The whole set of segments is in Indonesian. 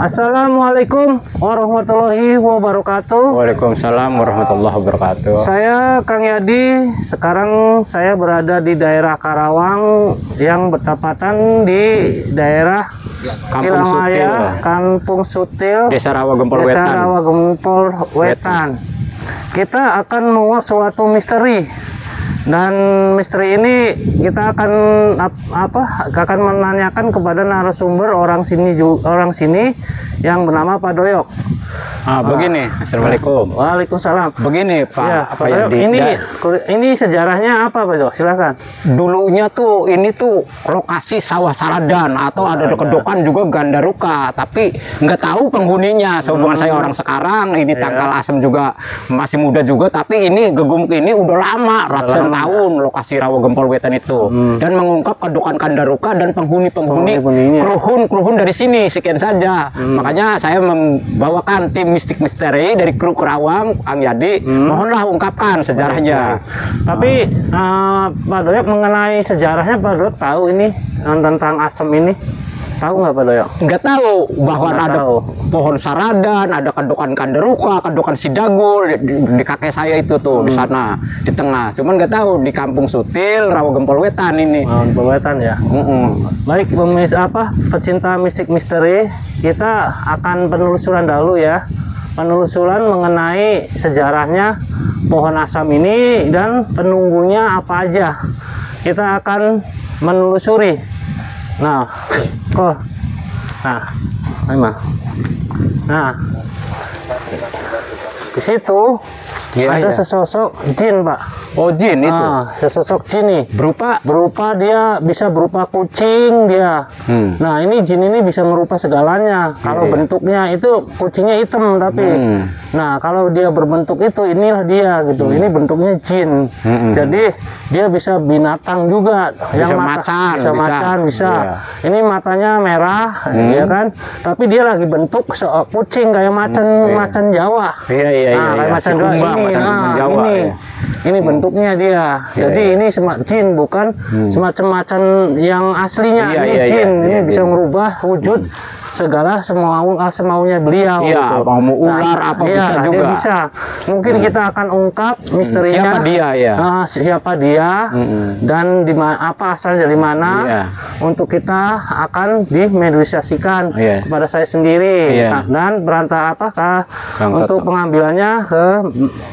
Assalamualaikum warahmatullahi wabarakatuh. Waalaikumsalam warahmatullahi wabarakatuh. Saya Kang Yadi. Sekarang saya berada di daerah Karawang yang bertepatan di daerah Cilamaya, Kampung Sutil, Desa Rawagempol Wetan. Desa Rawagempol Wetan. Kita akan menguak suatu misteri. Dan misteri ini kita akan menanyakan kepada narasumber orang sini yang bernama Pak Doyok. Begini, Assalamualaikum. Waalaikumsalam. Begini Pak, Ya, Pak Doyok, ini sejarahnya apa Pak Doyok? Silakan. Dulunya tuh ini tuh lokasi sawah Saradan atau ada kedokan juga Gandaruka, tapi nggak tahu penghuninya. Sehubungan saya orang sekarang, ini tangkal asem juga masih muda juga, tapi ini gegumuk ini udah lama, ratusan tahun lokasi Rawagempol Wetan itu, dan mengungkap kedokan Gandaruka dan penghuni-penghuni kruhun dari sini. Sekian saja. Makanya saya membawakan tim mistik misteri dari kru Karawang, Kang Yadi. Mohonlah ungkapkan sejarahnya. Tapi Pak Doyok mengenai sejarahnya, Pak Doyok tahu ini tentang asem ini? Tahu nggak Pak Doyok? Nggak tahu bahwa ada pohon Saradan, ada kedokan Gandaruka, kedokan Sidagul di kakek saya itu tuh di sana di tengah. Cuman nggak tahu di Kampung Sutil, Rawagempol Wetan ini. Rawagempol Wetan ya. Baik, pecinta mistik misteri, kita akan penelusuran dahulu ya. Penelusuran mengenai sejarahnya pohon asam ini dan penunggunya apa aja. Kita akan menelusuri. Nah, di situ ada sesosok jin, Pak. Oh, jin itu. Sesosok jin nih. Berupa dia bisa berupa kucing dia. Nah, ini jin ini bisa merupa segalanya. Kalau bentuknya itu kucingnya hitam tapi. Nah, kalau dia berbentuk itu inilah dia gitu. Ini bentuknya jin. Jadi dia bisa binatang juga. Bisa macan. Bisa. Ini matanya merah, ya kan? Tapi dia lagi bentuk kucing kayak macan Jawa. Iya. Kayak macan Jawa. Ini bentuknya dia. Jadi ini jin, bukan semacam macan yang aslinya. Ini jin. Ini bisa merubah wujud segala semaunya beliau. Iya, gitu. mau ular apa bisa juga. Bisa. Mungkin kita akan ungkap misterinya. Siapa dia ya? Siapa dia dan apa asalnya dari mana. Untuk kita akan dimediasikan kepada saya sendiri. Dan berantara apakah untuk pengambilannya ke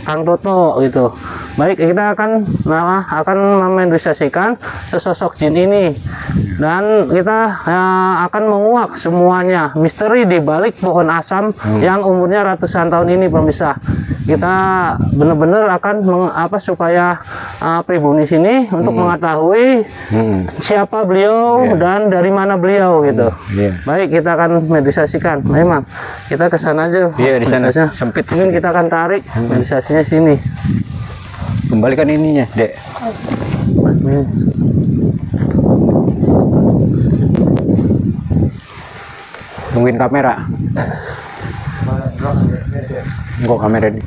Kang Toto gitu. Baik, kita akan memediasikan sesosok jin ini dan kita akan menguak semuanya misteri di balik pohon asam yang umurnya ratusan tahun ini, pemirsa. Kita benar-benar akan supaya pribumi sini untuk mengetahui siapa beliau dan dari mana beliau gitu. Baik, kita akan mediasikan. Memang kita ke sana aja. Iya, di sana sempit. Mungkin kita akan tarik mediasinya sini. Kembalikan ininya, Dek. Tungguin kamera. Enggak kamera di.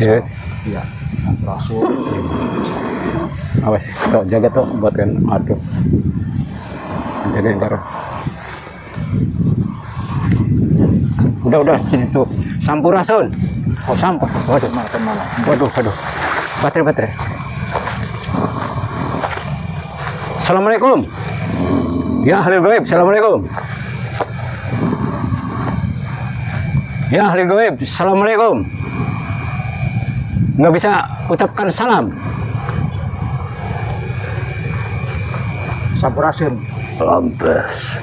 Iya. Iya. Langsung. Awas, tuh jaga tuh buatkan. Aduh. Jagain darah. Udah sini tuh. Sampurasun. Sampur. Waduh. Waduh. Baterai. Assalamualaikum. Ya ahli gaib. Assalamualaikum. Ya ahli gaib. Assalamualaikum. Nggak bisa ucapkan salam. Sampurasun. Lampes.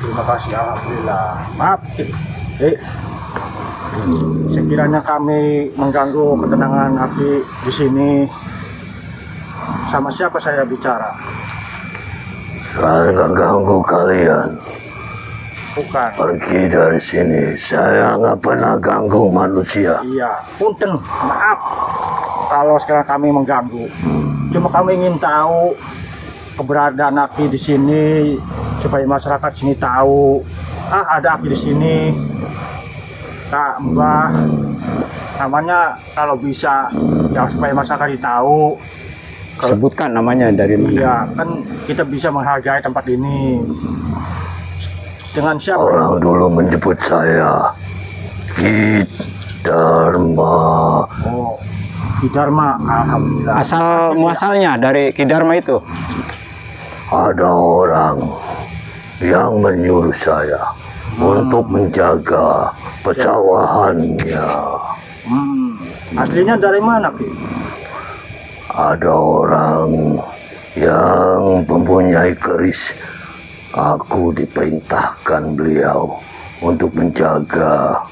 Terima kasih, alhamdulillah. Maaf, sekiranya kami mengganggu ketenangan Aki di sini. Sama siapa saya bicara? Saya nggak ganggu kalian. Bukan. Pergi dari sini. Saya nggak pernah ganggu manusia. Iya, punten, maaf kalau sekarang kami mengganggu. Cuma kami ingin tahu keberadaan Aki di sini supaya masyarakat sini tahu ada Aki di sini. Kak Mbah, namanya kalau bisa ya supaya masyarakat tahu. Sebutkan namanya dari mana? Iya, kan kita bisa menghargai tempat ini. Dengan siapa? Orang dulu menyebut saya Ki Dharma. Oh, Ki Dharma, alhamdulillah. Asal muasalnya dari Ki Dharma itu? Ada orang yang menyuruh saya untuk menjaga pesawahannya. Aslinya dari mana, Ki? Ada orang yang mempunyai keris. Aku diperintahkan beliau untuk menjaga.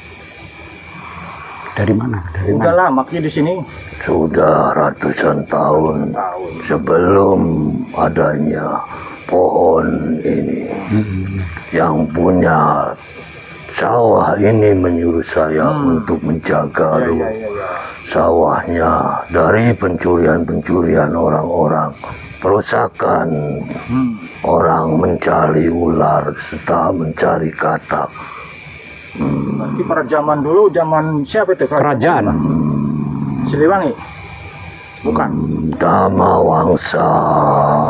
Dari mana? Udah lama Ki di sini? Sudah ratusan tahun sebelum adanya pohon ini. Yang punya sawah ini menyuruh saya untuk menjaga sawahnya dari pencurian-pencurian orang-orang, perusakan orang mencari ular serta mencari katak. Nanti pada zaman dulu, zaman siapa itu? Kerajaan. Siliwangi? Bukan. Damawangsa.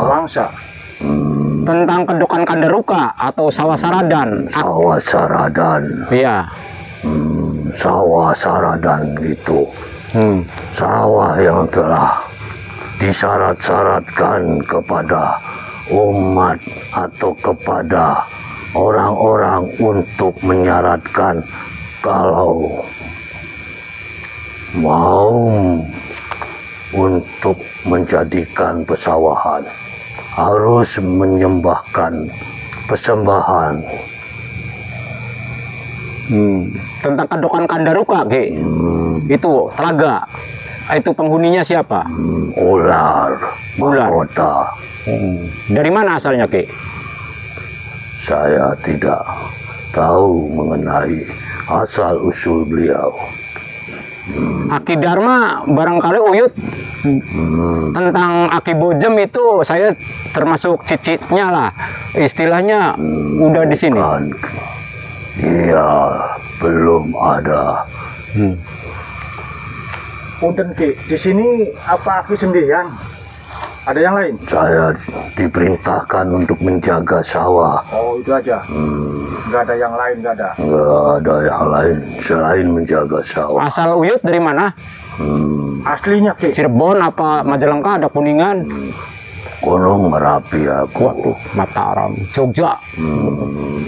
Wangsa. Tentang kedukan Kandaruka atau sawah Saradan. Sawah Saradan. Iya. Sawah Saradan itu. Sawah yang telah disyarat-syaratkan kepada umat atau kepada orang-orang untuk menyaratkan kalau mau untuk menjadikan pesawahan harus menyembahkan persembahan. Tentang kedukan Kandaruka, Ki. Itu telaga. Itu penghuninya siapa? Ular. Mahkota. Dari mana asalnya, Ki? Saya tidak tahu mengenai asal usul beliau. Aki Dharma barangkali Uyut tentang Aki Bojem itu saya termasuk cicitnya lah, istilahnya udah di sini. Iya, belum ada. Punten Ki, di sini apa Aki sendirian? Ada yang lain? Saya diperintahkan untuk menjaga sawah. Oh, itu aja. Nggak ada yang lain, nggak ada. Nggak ada yang lain selain menjaga sawah. Asal Uyut dari mana? Aslinya Ki? Cirebon apa Majalengka, ada Kuningan? Gunung Merapi aku. Waduh, Mataram, Jogja,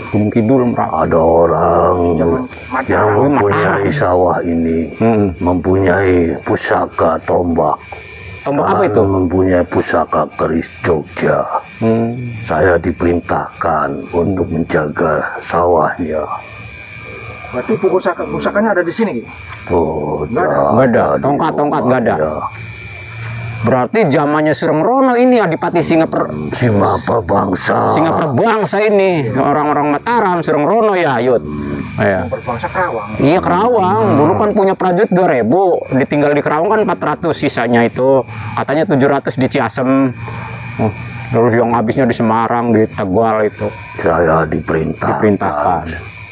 Gunung Kidul, Merapi. Ada orang yang Mataram. mempunyai sawah ini, mempunyai pusaka tombak. Tombak apa itu? Mempunyai pusaka keris Jogja. Saya diperintahkan untuk menjaga sawahnya. Berarti pusakanya ada di sini Ki? Oh, Nggak ada. Tongkat-tongkat nggak ada. Berarti zamannya Surengrono ini Adipati Simapa bangsa. Singaperbangsa ini, orang-orang Mataram, Surengrono ya, Yud. Ya. Berbangsa Kerawang. Iya, Kerawang. Dulu kan punya prajurit 2000, ditinggal di Kerawang kan 400, sisanya itu katanya 700 di Ciasem. Terus yang habisnya di Semarang, di Tegal itu. Saya diperintahkan.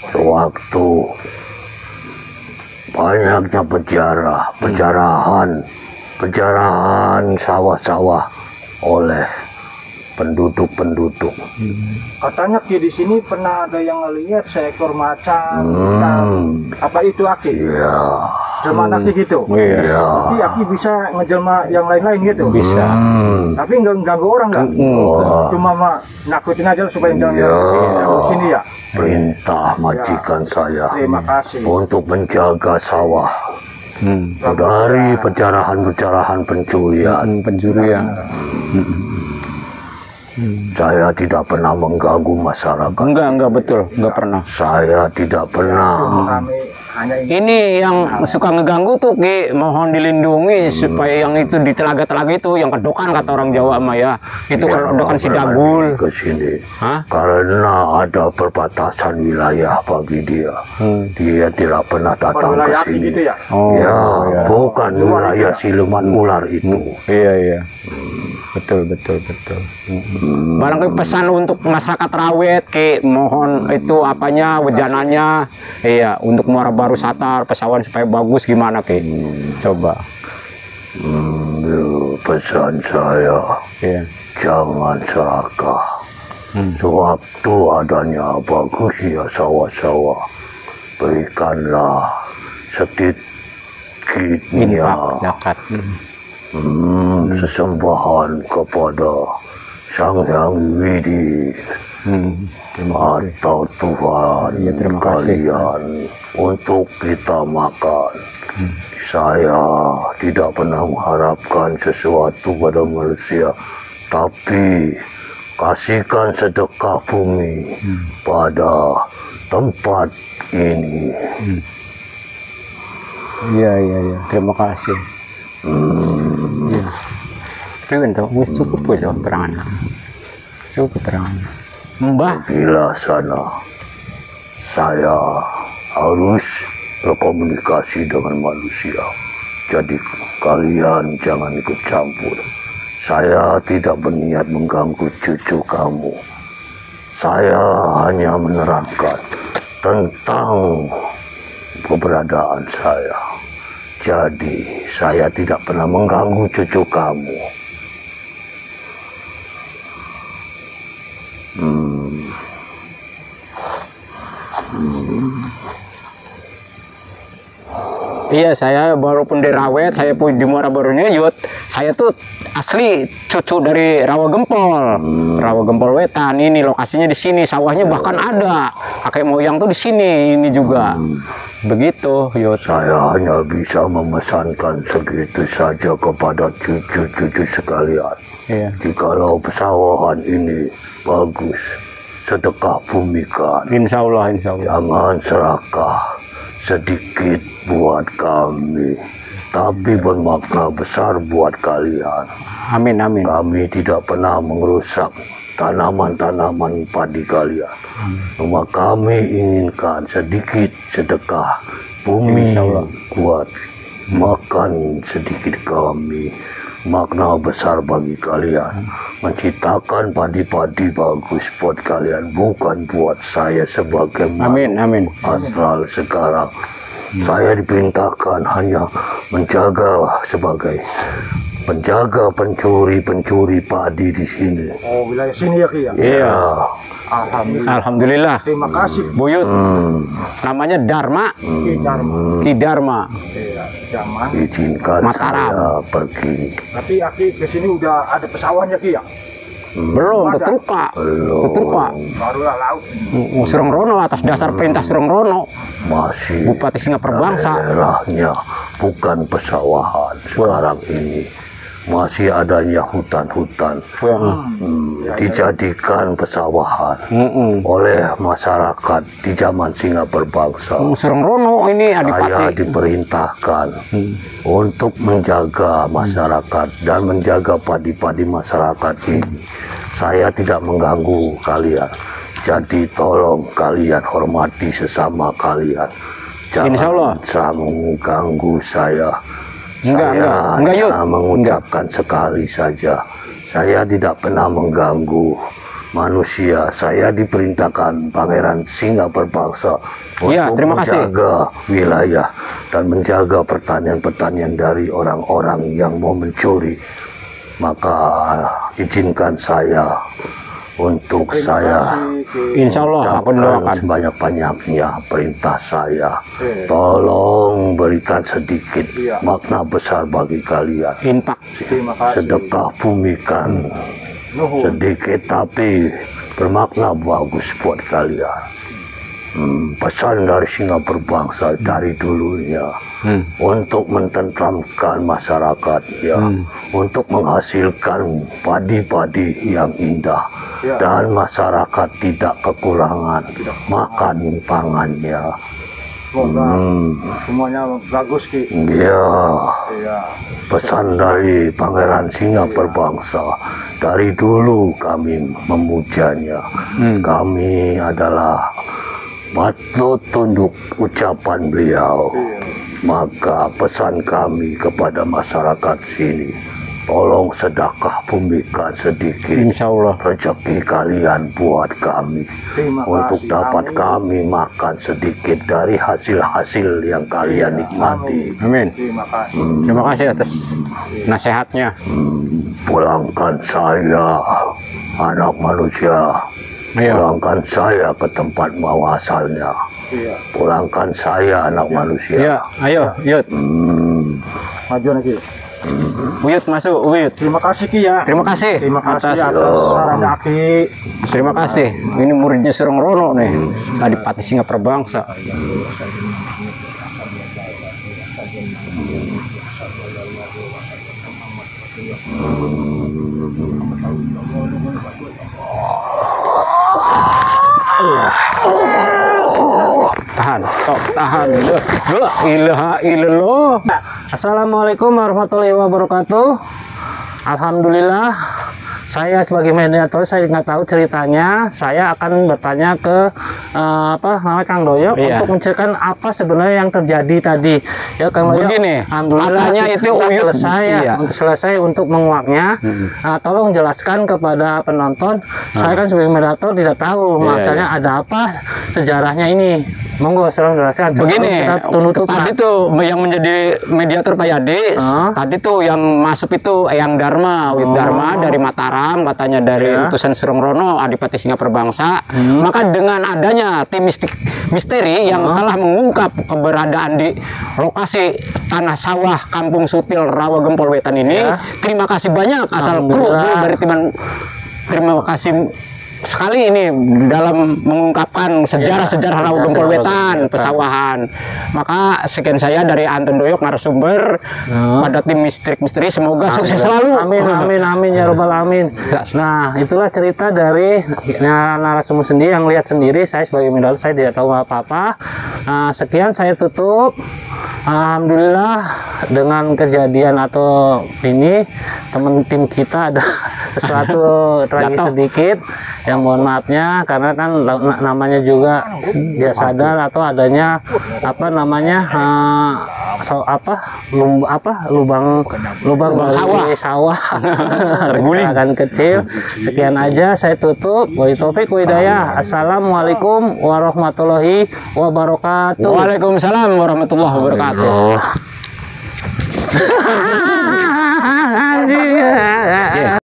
Sewaktu banyaknya penjarahan sawah-sawah oleh penduduk-penduduk. Katanya Ki di sini pernah ada yang ngelihat seekor macan. Apa itu Aki? Iya. Jelma Aki gitu. Iya. Tapi Aki bisa ngejelma yang lain-lain gitu. Bisa. Tapi nggak ganggu orang nggak? Cuma nakutin aja supaya jangan di sini ya. Perintah majikan saya Terima kasih. untuk menjaga sawah dari pencurian. Pencurian. Saya tidak pernah mengganggu masyarakat. Enggak betul, enggak pernah. Saya tidak pernah. Kami hanya ingin Ini yang suka ngeganggu tuh Ki, mohon dilindungi supaya yang itu di telaga-telaga itu yang kedokan kata orang Jawa mah ya. Itu kalau kedokan si dagul. Ke sini Hah? karena ada perbatasan wilayah bagi dia. Dia tidak pernah datang ke wilayah Aki sini. gitu ya. Oh, Ya, bukan wilayah siluman ular itu. Iya. Betul. Barangkali pesan untuk masyarakat Rawet Ki, mohon itu apanya wejanannya, iya untuk Muara Baru Satar pesawan supaya bagus gimana Ki? Coba. Pesan saya, Iya. jangan serakah. Sewaktu adanya bagusnya sawah-sawah, berikanlah sedikitnya Infak zakat. sesembahan kepada Sang Hyang Widi atau Tuhan Iya, terima kasih. kalian untuk kita makan. Saya tidak pernah mengharapkan sesuatu pada manusia, tapi kasihkan sedekah bumi pada tempat ini. Iya. Terima kasih. Iya. Priwen tuh, wis cukup wis terangan. Cukup terangan. Mbah, Bila sana saya harus berkomunikasi dengan manusia. Jadi kalian jangan ikut campur. Saya tidak berniat mengganggu cucu kamu. Saya hanya menerangkan tentang keberadaan saya. Jadi saya tidak pernah mengganggu cucu kamu. iya saya walaupun di Rawet, saya pun di Muara Baru Nyuyut, saya tuh asli cucu dari Rawa Gempol. Rawa Gempol Wetan ini lokasinya di sini, sawahnya bahkan ada. Kakek moyang tuh di sini ini juga. Begitu, Yud. Saya hanya bisa memesankan segitu saja kepada cucu-cucu sekalian. Iya. Jikalau pesawahan ini bagus, sedekah bumikan. Insya Allah. Jangan serakah sedikit buat kami, tapi bermakna besar buat kalian. Amin. Kami tidak pernah merusak tanaman-tanaman padi kalian. Cuma kami inginkan sedikit sedekah bumi buat makan sedikit kami. Makna besar bagi kalian, menciptakan padi-padi bagus buat kalian, bukan buat saya sebagai Amin. astral sekarang. Saya diperintahkan hanya menjaga sebagai penjaga pencuri padi di sini. Oh, wilayah sini ya Ki ya. Iya. Alhamdulillah. Alhamdulillah. Terima kasih Buyut. Namanya Dharma. Ki Dharma. Ki Dharma. Iya, zaman. Izinkan Mataram. saya pergi. Tapi Aki ke sini udah ada pesawatnya Ki ya. Belum, Teturuka. Barulah laut. Sureng Rono atas dasar perintah Sureng Rono. Masih Bupati Singapura Bangsa. daerahnya bukan pesawahan sekarang ini. Masih adanya hutan-hutan dijadikan pesawahan oleh masyarakat di zaman Singapura Bangsa. Sureng Rono ini Saya adipati. diperintahkan untuk menjaga masyarakat dan menjaga padi-padi masyarakat ini. Saya tidak mengganggu kalian. Jadi tolong kalian hormati sesama kalian. Insya Allah. Jangan mengganggu saya. Enggak, Saya Yud. hanya mengucapkan sekali saja. Saya tidak pernah mengganggu manusia. Saya diperintahkan Pangeran Singa Berbangsa Iya, untuk terima kasih. menjaga wilayah dan menjaga pertanian-pertanian dari orang-orang yang mau mencuri. Maka izinkan saya untuk saya Insya Allah aku ucapkan doakan. sebanyak-banyaknya perintah saya. Tolong berikan sedikit makna besar bagi kalian. Infak. Terima kasih. Sedekah bumikan sedikit tapi bermakna bagus buat kalian. Pesan dari Singa Berbangsa dari dulunya untuk mententramkan masyarakat, ya, untuk menghasilkan padi-padi yang indah dan masyarakat tidak kekurangan makan pangannya. Semoga semuanya bagus Ki. Ya, Iya. pesan dari Pangeran Singa Berbangsa dari dulu kami memujanya. Kami adalah patut tunduk ucapan beliau. Maka pesan kami kepada masyarakat sini, tolong sedekah bumikan sedikit Insya Allah. rezeki kalian buat kami, Terima untuk kasih. dapat Amin. kami makan sedikit dari hasil-hasil yang kalian nikmati. Amin. Terima kasih. Terima kasih atas nasihatnya. Pulangkan saya, anak manusia. Ayo. Pulangkan saya ke tempat mau asalnya. Iya. Pulangkan saya, anak manusia. Ya, ayo, Yud. Maju lagi. Uyut masuk, Uyut. Terima kasih Ki ya. Terima kasih. Terima kasih atas. atas sarannya Ki. Terima kasih. Ini muridnya Sureng Rono nih. Adipati Singa Berbangsa. Tahan, tok, tahan. La ilaha illallah. Assalamualaikum warahmatullahi wabarakatuh. Alhamdulillah, saya sebagai mediator, saya nggak tahu ceritanya. Saya akan bertanya ke Kang Doyok Iya. untuk menceritakan apa sebenarnya yang terjadi tadi. Ya Kang Doyok. Begini, Alhamdulillah katanya kita itu Uyut. selesai ya, Iya. untuk selesai untuk menguaknya. Tolong jelaskan kepada penonton. Saya kan sebagai mediator tidak tahu Iya, maksudnya ada apa sejarahnya ini. Monggo, serang jelaskan. Begini, Kita tutup tadi tuh yang menjadi mediator Pak Yadi, tadi tuh yang masuk itu Eyang Dharma, Wit Dharma dari Mataram, katanya dari utusan Sureng Rono, Adipati Singa Berbangsa. Maka dengan adanya tim misteri yang telah mengungkap keberadaan di lokasi tanah sawah Kampung Sutil Rawa Gempol Wetan ini, terima kasih banyak asal kru dari tim. Terima kasih sekali ini dalam mengungkapkan sejarah-sejarah Rawa Gempol Wetan, pesawahan. Maka sekian saya dari Anton Doyok narasumber pada tim misteri. Semoga sukses selalu. Amin, amin, amin ya robbal alamin. Nah, itulah cerita dari narasumber sendiri yang lihat sendiri. Saya sebagai mediator, saya tidak tahu apa-apa. Sekian saya tutup. Alhamdulillah dengan kejadian atau ini teman tim kita ada sesuatu tragis sedikit. Yang mohon maafnya karena kan namanya juga dia sadar atau adanya lubang sawah terguling kecil. Sekian aja saya tutup. Wabillahi taufik wa hidayah. Assalamualaikum warahmatullahi wabarakatuh. Waalaikumsalam warahmatullahi wabarakatuh.